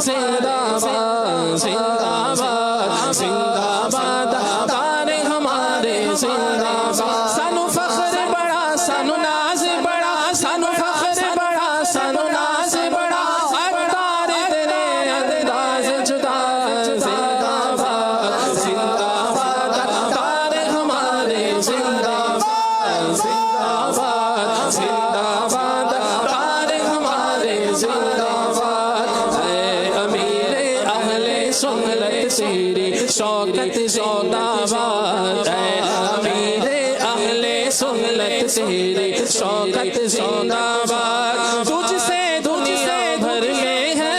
जिंदाबाद जिंदाबाद जिंदाबाद तारे हमारे जिंदाबाद। सानू फख्र बड़ा सानू नाज बड़ा सानू फख्र बड़ा सानू नाज बड़ा अवतार तेरे अंदाज जुदा। जिंदाबाद जिंदाबाद तारे हमारे जिंदाबाद जिंदाबाद जिंदाबाद तारे हमारे जिंदाबाद। अमीरे अहले सुन्नत तेरी शौकत जिंदाबाद। अमीरे अहले सुन्नत तेरी शौकत जिंदाबाद। तुझसे दुनिया भर में है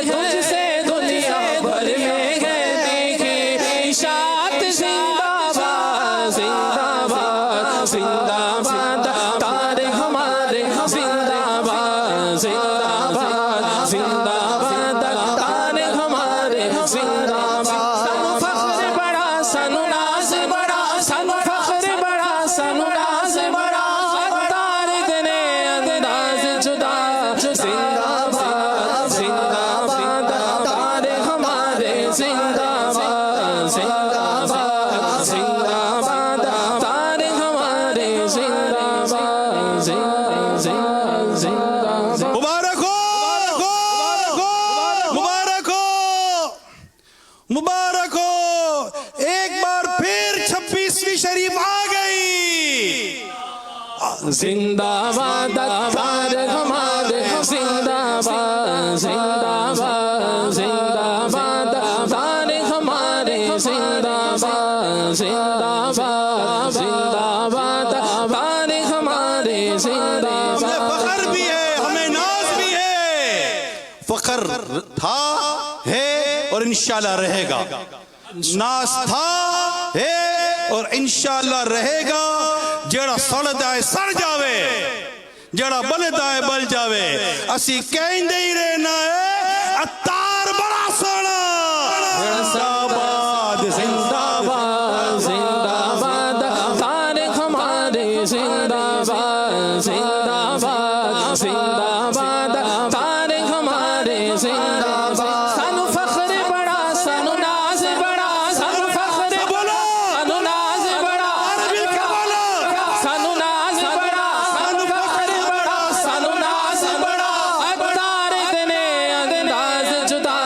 तुझसे दुनिया भर में है देखी इशात। जिंदाबाद जिंदाबाद जिंदाबाद तारे हमारे जिंदाबाद जिंदाबाद जिंदाबाद तारे हमारे जिंदाबाद। सानू फख्र बड़ा सानू नाज बड़ा सानू फख्र बड़ा सानू नाज बड़ा अवतार तेरे अंदाज जुदा। जिंदाबाद जिंदाबाद तारे हमारे जिंदाबाद जिंदाबाद जिंदाबाद तारे हमारे जिंदाबाद जिंदाबाद। मुबारक हो मुबारक हो मुबारक हो। एक बार फिर 26वीं शरीफ आ गई। जिंदाबाद तारे हमारे जिंदाबाद जिंदाबाद जिंदाबाद तारे हमारे जिंदाबाद जिंदाबाद जिंदाबाद तारे हमारे जिंदाबाद। फखर भी है हमें नाज भी है। फखर था है और इंशाल्लाह रहेगा। नाज था है और इंशाल्लाह रहेगा। जेड़ा सड़दा है सड़ जावे जेड़ा बलदा है बल जावे। असी कहंदे ही रहना है अत्तार बड़ा सोना। जिंदाबाद जिंदाबाद जिंदाबाद तारे हमारे जिंदाबाद जिंदाबाद जिंदाबाद तारे हमारे जिंदाबाद। सानू फख्र बड़ा सानू नाज बड़ा सानू फख्र बोलो सानू नाज बड़ा सानू नाज बड़ा सानू फख्र बड़ा सानू नाज बड़ा अवतार तेरे अंदाज जुदा।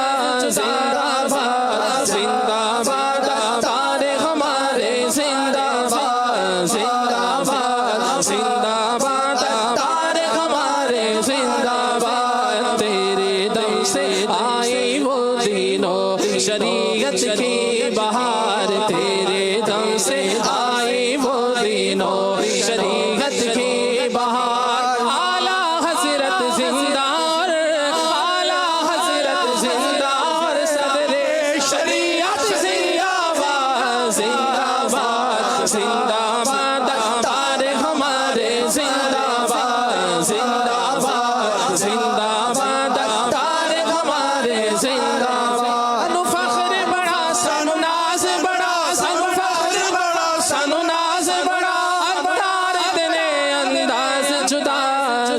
जिंदाबाद जिंदाबाद तारे हमारे जिंदाबाद जिंदाबाद जिंदाबाद तारे हमारे जिंदाबाद। तेरे दम से आई वो दिनों शरीयत की बहार। तेरे दम से आई वो दिनों शरीयत की बहार। आला हजरत जिंदा और आला हजरत जिंदा और सदरे शरीयत जिंदाबाद जिंदाबाद जिंदाबाद तारे हमारे जिंदाबाद जिंदाबाद जिंदाबाद तारे हमारे जिंदाबाद। सानू फख्र बड़ा सानू नाज बड़ा सानू फख्र बड़ा सानू नाज बड़ा अवतार तेरे अंदाज जुदा।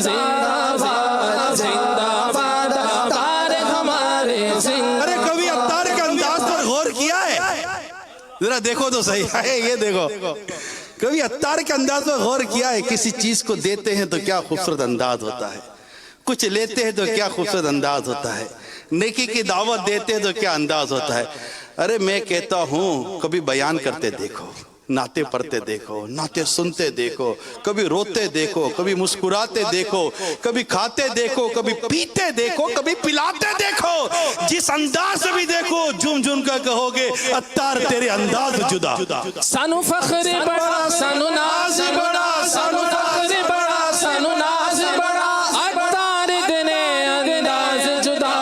जिंदाबाद जिंदाबाद तारे हमारे जिंदाबाद। अरे कभी अत्तार के अंदाज पर गौर किया है? जरा देखो तो सही है। ये देखो कभी अत्तार के अंदाज पर गौर किया है? किसी चीज को देते हैं तो क्या खूबसूरत अंदाज होता है। कुछ लेते हैं तो क्या खूबसूरत अंदाज होता है। नेकी की दावत देते हैं तो क्या अंदाज होता है। अरे मैं कहता हूँ कभी बयान करते देखो, नाते पढ़ते देखो, नाते सुनते देखो, कभी रोते देखो, कभी मुस्कुराते देखो, कभी खाते देखो, कभी पीते देखो, कभी पिलाते देखो। जिस अंदाज से भी देखो झूम झूम कर कहोगे अत्तार तेरे अंदाज जुदा। सानू फख्र बड़ा सानू नाज बड़ा सानू फख्र बड़ा सानू नाज बड़ा अत्तार तेरे अंदाज जुदा।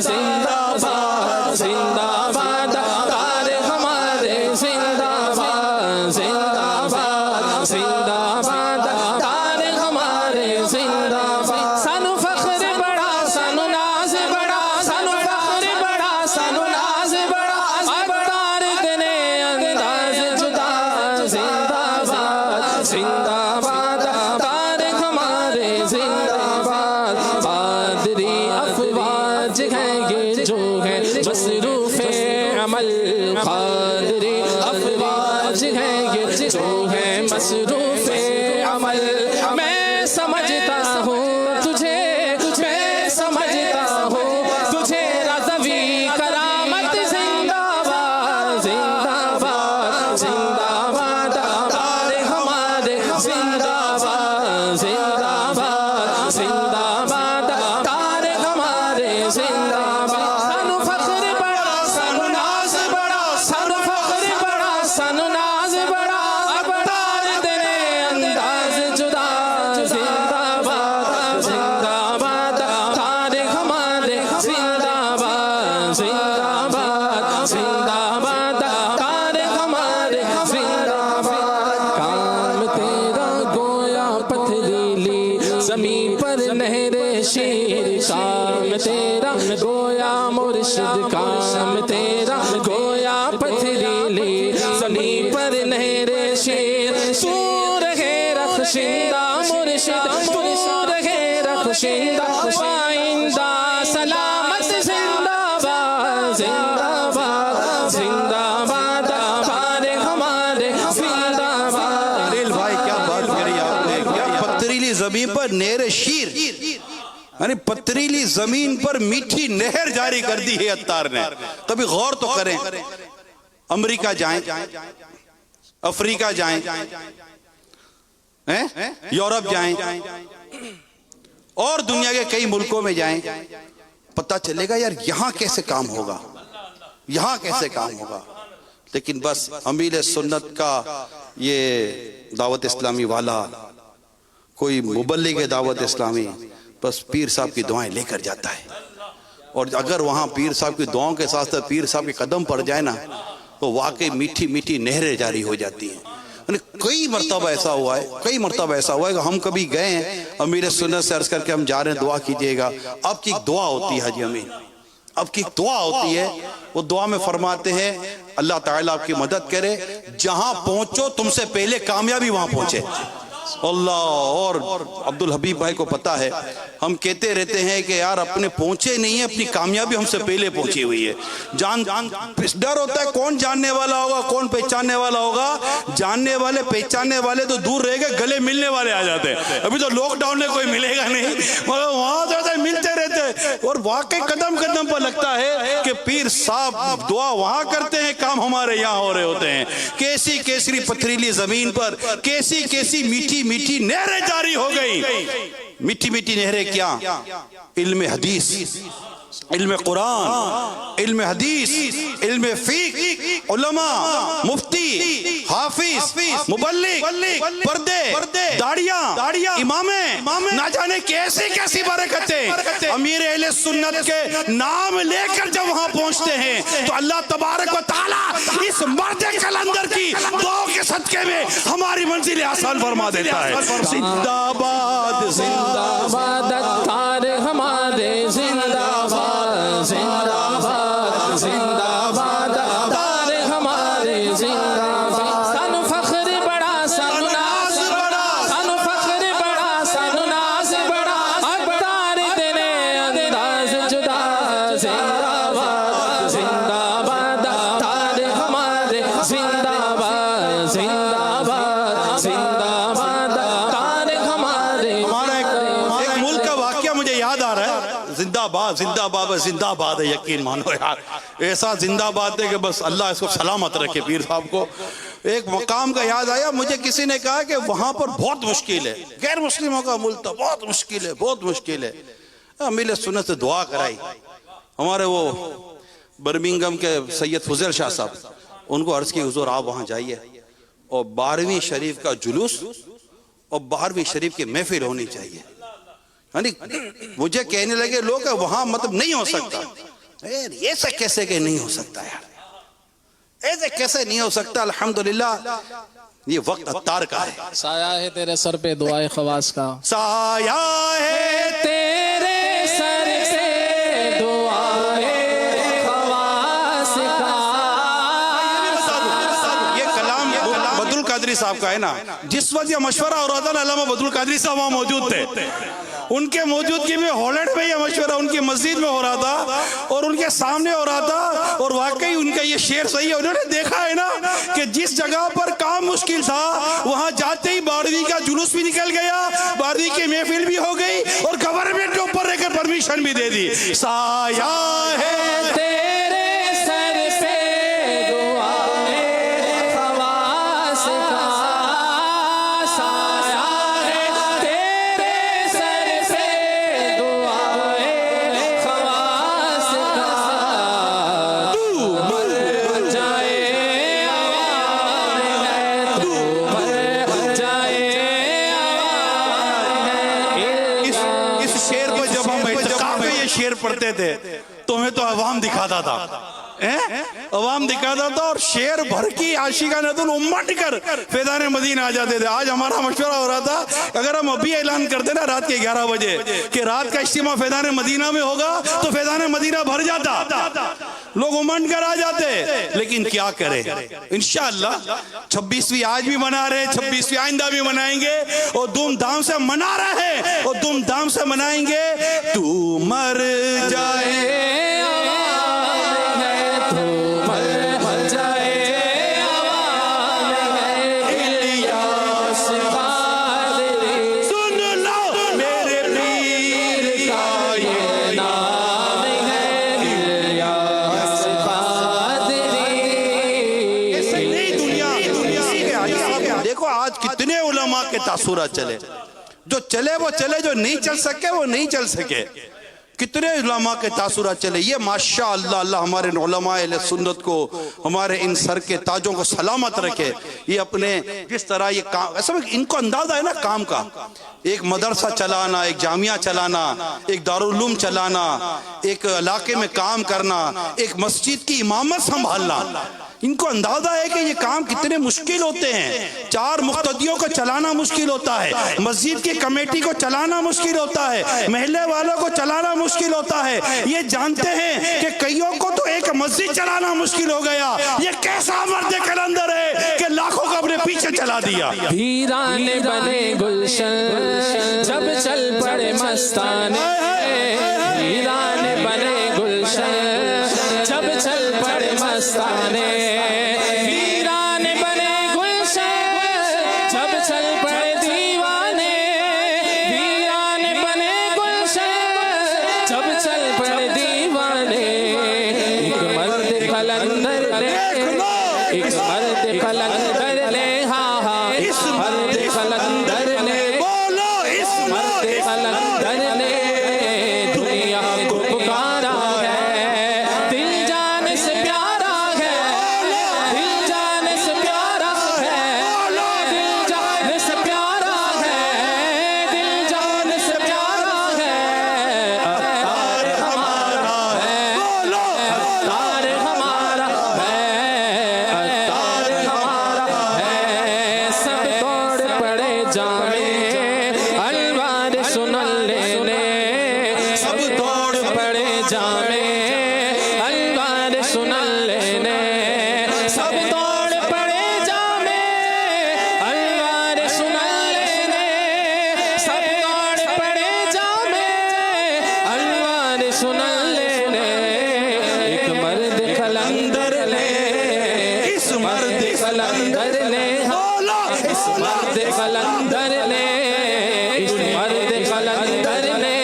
जिंदाबाद जिंदाबाद तारे हमारे जिंदाबाद जिंदाबाद जिंदाबाद तारे हमारे जिंदाबाद। सानू फख्र बड़ा सानू नाज बड़ा सानू फख्र बड़ा सानू नाज बड़ा अवतार तेरे अंदाज जुदा। जिंदाबाद जिंदाबाद तारे हमारे जिंदाबाद। अफवाज है ये जो है मसरूफ़े अमल क़ादरी, अफवाज है ये जो है मसरूफ़े अमल। मैं समझता हूँ तुझे, मैं समझता हूँ तुझे रज़वी करामत जिंदाबाद जिंदाबाद जिंदाबाद, तारे हमारे जिंदाबाद जिंदाबाद जिंदाबाद, तारे हमारे जिंदाबाद। सानू फख्र बड़ा सानू नाज बड़ा, सानू फख्र बड़ा सानू नाज बड़ा, अब तार देने अंदाज जुदा जिंदाबाद जिंदाबाद, तारे हमारे जिंदाबाद जिंदाबाद जिंदाबाद, तारे हमारे जिंदाबाद। काम तेरा गोया पथरीली ज़मीं पर नहरे शीर, काम तेरा गोया मुर्शिद, काम तेरा गोया पथरीली ज़मीं पर नहरे शीर। तू रहे रख्शिंदा मुर्शिद, तू रहे रख्शिंदा आइंदा सलामत जिंदाबाद जिंदाबाद जिंदाबाद, तारे हमारे जिंदाबाद। अनिल भाई क्या बात करी आपने, क्या पथरीली जमीन पर नहर शीर, यानी पथरीली जमीन पर मीठी नहर जारी कर दी है अत्तार ने। कभी गौर तो करें, अमेरिका जाएं, अफ्रीका जाएं, यूरोप जाएं और दुनिया के कई मुल्कों में जाएं, पता चलेगा यार यहाँ कैसे काम होगा, यहाँ कैसे काम होगा। लेकिन बस अमीर सुन्नत का ये दावत इस्लामी वाला, कोई मुबल्लिग दावत इस्लामी, बस पीर साहब की दुआएं लेकर जाता है। और अगर वहाँ पीर साहब की दुआओं के साथ साथ पीर साहब के कदम पड़ जाए ना, तो वाकई मीठी मीठी नहरें जारी हो जाती हैं। कई मरतबा ऐसा हुआ है, कई मरतबा ऐसा हुआ है कि हम कभी गए हैं, अमीर सुन्नत से अर्ज करके हम जा रहे हैं, दुआ कीजिएगा। आपकी एक दुआ होती है हाजी अमीन, आपकी एक दुआ होती है, वो दुआ में फरमाते हैं अल्लाह ताला आपकी मदद करे, जहां पहुंचो तुमसे पहले कामयाबी वहां पहुंचे। अल्लाह। और अब्दुल हबीब भाई को पता है, हम कहते रहते हैं कि यार अपने पहुंचे नहीं है, अपनी कामयाबी हमसे पहले पहुंची हुई है। जान डर होता है कौन जानने वाला होगा, कौन पहचानने वाला होगा। जानने वाले पहचानने वाले तो दूर रह गए, गले मिलने वाले आ जाते हैं। अभी तो लॉकडाउन में कोई मिलेगा नहीं, मगर वहां जाते मिलते रहते। और वाकई कदम कदम पर लगता है कि पीर साहब दुआ वहां करते हैं, काम हमारे यहाँ हो रहे होते हैं। कैसी कैसरी पथरीली जमीन पर कैसी कैसी मीठी मीठी नहरें जारी हो गई। मीठी मीठी नहरें क्या? इल्म हदीस, इल्म कुरान, इल्म हदीस, इल्म फीक, उलमा, मुफ्ती, हाफिज, मुबल्लिग, पर्दे, दाढ़ियां, इमामे, ना जाने कैसी कैसी बरकतें अमीर अहले सुन्नत के नाम लेकर जब वहां पहुंचते हैं तो अल्लाह तबारक व तआला इस मर्द कलंदर की दुआ के सदके में हमारी मंजिल आसान फरमा देता है। जिंदाबाद जिंदाबाद, तारे हमारे जिंदाबाद जिंदाबाद जिंदाबाद, तारे हमारे जिंदाबाद। सानू फख्र बड़ा सानू नाज बड़ा, सानू फख्र बड़ा सानू नाज बड़ा, अब तारे देने अंदाज जुदा जिंदाबाद जिंदाबाद, तारे हमारे जिंदाबाद जिंदाबाद जिंदाबाद, तारे हमारे। हमारा एक मुल्क का वाकया मुझे याद आ रहा है। जिंदाबाद जिंदाबाद जिंदाबाद है, यकीन मानो यार, ऐसा जिंदाबाद है कि बस अल्लाह इसको सलामत रखे। पीर साहब को एक मकाम का याद आया, मुझे किसी ने कहा कि वहां पर बहुत मुश्किल है, गैर मुस्लिमों का मुल्क था, बहुत मुश्किल है, बहुत मुश्किल है। अमीर सुन्नत से दुआ कराई। हमारे वो बर्मिंघम के सैयद फुजैल शाह साहब, उनको अर्ज की हुजूर आप वहां जाइए और 12वीं शरीफ का जुलूस और 12वीं शरीफ की महफिल होनी चाहिए। यानी मुझे कहने लगे लोग वहां मतलब नहीं हो सकता। ऐसे कैसे के नहीं हो सकता यार, ऐसे कैसे नहीं हो सकता। अल्हम्दुलिल्लाह ये वक्त अत्तार का है। साया है तेरे सर पे दुआए खवास का, साया है तेरे सर पे दुआए खवास का। ये कलाम बदरुल कादरी साहब का है ना। जिस वक्त ये मशवरा हो रहा था ना, अल्लामा बदरुल कादरी साहब वहां मौजूद थे। उनके मौजूदगी में हॉलैंड में यह मशवरा उनकी मस्जिद में हो रहा था और उनके सामने हो रहा था, और वाकई उनका ये शेर सही है। उन्होंने देखा है ना कि जिस जगह पर काम मुश्किल था वहां जाते ही बारहवीं का जुलूस भी निकल गया, बारहवीं की महफिल भी हो गई और गवर्नमेंट ने ऊपर रहकर परमिशन भी दे दी। साया है तेरे सर पे दुआए खवास का, साया है तेरे सर पे दुआए खवास का, तू मर जाए आवाज़ है, तू मर जाए आवाज़ है। इस शेर को जब हम इत्तेकाफ में ये शेर पढ़ते थे तो हमें तो अवाम दिखाता था, अवाम दिखाता था और शेर भर की आशिकानतुल उम्मत कर फैज़ान मदीना आ जाते थे। आज हमारा मशवरा हो रहा था, अगर हम अभी ऐलान करते ना रात के 11 बजे कि रात का इज्तिमा फैज़ान मदीना में होगा तो फैज़ान मदीना भर जाता, लोग उमंड कर आ जाते। लेकिन क्या करें, इंशाअल्लाह 26वीं आज भी मना रहे, 26वीं आइंदा भी मनाएंगे और धूमधाम से मना रहे हैं और धूमधाम से मनाएंगे। तू मर जाए के तासुरा चले, जो चले वो चले, जो नहीं चल सके वो नहीं चल सके। कितने उलमा के तासुरा चले। ये माशा अल्लाह, अल्लाह हमारे उलमा अहले सुन्नत को, हमारे इन सर के ताजों को सलामत रखे। ये अपने जिस तरह ये काम, ऐसा इनको अंदाजा है ना काम का, एक मदरसा चलाना, एक जामिया चलाना, एक दारुल उलूम चलाना, एक इलाके में काम करना, एक मस्जिद की इमामत संभालना, इनको अंदाजा है कि ये काम कितने मुश्किल होते हैं। 4 मुक्तदियों को चलाना मुश्किल होता है, मस्जिद की कमेटी को चलाना मुश्किल होता है, महल्ले वालों को चलाना मुश्किल होता है। ये जानते हैं कि कईयों को तो एक मस्जिद चलाना मुश्किल हो गया। ये कैसा मर्द कलंदर है कि लाखों को अपने पीछे चला दिया। वीरान बने गुलशन जब चल पड़े मस्ताने, वीरान बने गुलशन जब चल पड़े मस्ताने, वीरान बने गुलशन जब चल पड़े दीवाने, वीरान बने गुलशन जब चल पड़े दीवाने। एक मर्द कलंदर ले, एक मर्द कलंदर ले, हाँ हाँ इस मर्द कलंदर ले, बोलो इस मर्द कलंदर ले, दुनिया को पुकारा है, दिल जान से प्यारा है, दिल जान से प्यारा है, दिल जान से प्यारा है, दिल जान से प्यारा है। अतार हमारा है, अतार हमारा है, अतार हमारा है। सब तोड़ पड़े जामे अलवार सुन लेने, सब तोड़ पड़े जामे अलवार सुन लेने, सब तोड़ पड़े जामे अलवार सुन लेने, सब तोड़ पड़े जामे अलवार सुन लेने। एक मर्द कलंदर ले, इस मर्द कलंदर ले, इस मर्द कलंदर ले, इस मर्द कलंदर ले,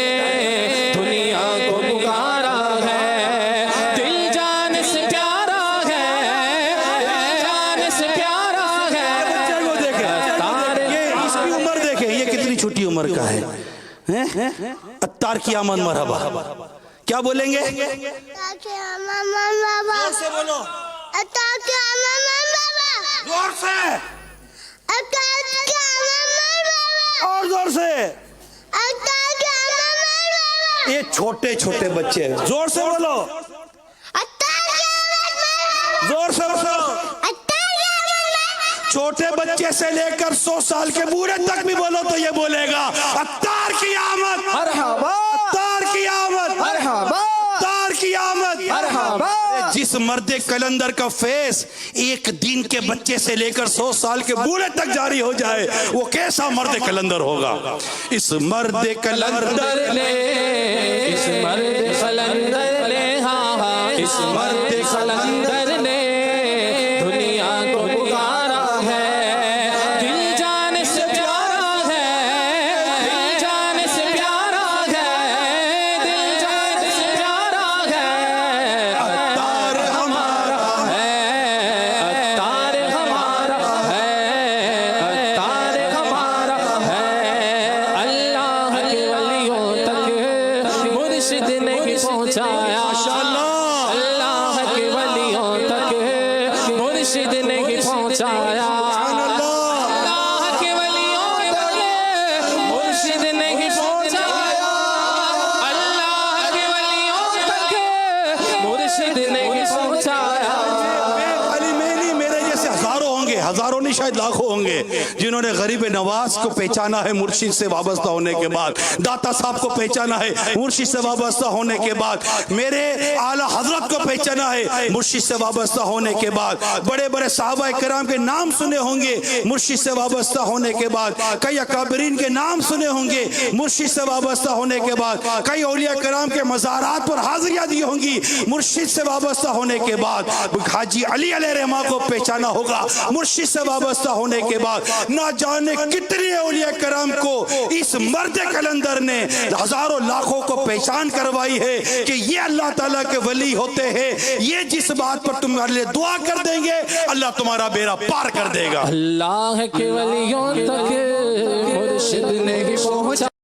दुनिया को पुकारा है, दिल जान से प्यारा है, दिल जान से प्यारा है। चलो देखें, ये इसकी उम्र देखें, ये कितनी छोटी उम्र का है, हैं? अत्तार की आमद मरहबा, क्या बोलेंगे? जोर से बोलो, जोर से और जोर से। ये छोटे छोटे बच्चे हैं, जोर से बोलो, जोर से बोलो। छोटे बच्चे से लेकर 100 साल के बूढ़े तक भी बोलो तो ये बोलेगा अत्तार की आमद, मरहबा, अत्तार की आमद, मरहबा, अत्तार की आमद, मरहबा। जिस मर्द कलंदर का फेस एक दिन के बच्चे से लेकर 100 साल के बूढ़े तक जारी हो जाए, वो कैसा मर्द कलंदर होगा। इस मर्द कलंदर ने, इस मर्द कलंदर ने, हाँ हाँ, इस मर्द कलंदर ने दुनिया को पुकारा है। दिल जान से प्यारा है, दिल जान से प्यारा है, दिल जान से प्यारा है। अत्तार हमारा है, अत्तार हमारा है, अत्तार हमारा है। अल्लाह के वलियों तक मुर्शिद ने ही पहुंचाया। अल्लाह के वलियों तक मुर्शिद ने ही पहुंचाया। अल्लाह के वलियों तक मुर्शिद ने ही पहुंचाया। अल्लाह के वलियों तक मुर्शिद ने ही पहुंचाया। खाली मैं नहीं, मेरे जैसे हजारों होंगे, हजारों नहीं शायद लाखों होंगे, जिन्होंने गरीब नवाज को पहचाना है मुर्शिद से वाबस्ता होने के बाद, दाता साहब को पहचाना है मुर्शिद से वाबस्ता होने के बाद, मेरे आला हजरत को पहचाना है मुर्शिद से वाबस्ता होने के बाद, बड़े बड़े साहबा किराम के नाम सुने होंगे मुर्शिद से वाबस्ता होने के बाद, कई अकाबरीन के नाम सुने होंगे मुर्शिद से वाबस्ता होने के बाद, कई औलिया किराम के मज़ारात पर हाजिरियां दी होंगी मुर्शिद से वाबस्ता होने के बाद, हाजी अली अलैहिर्रहमा को पहचाना होगा मुर्शिद से वाबस्ता होने के बाद। ना जाने कितने औलिया करम को इस मर्द कलंदर ने हजारों लाखों को पहचान करवाई है कि ये अल्लाह ताला के वली होते हैं। ये जिस बात पर तुम्हारे लिए दुआ कर देंगे, अल्लाह तुम्हारा बेड़ा पार कर देगा। अल्लाह के वलियों तक मुर्शिद ने ही पहुंचाया।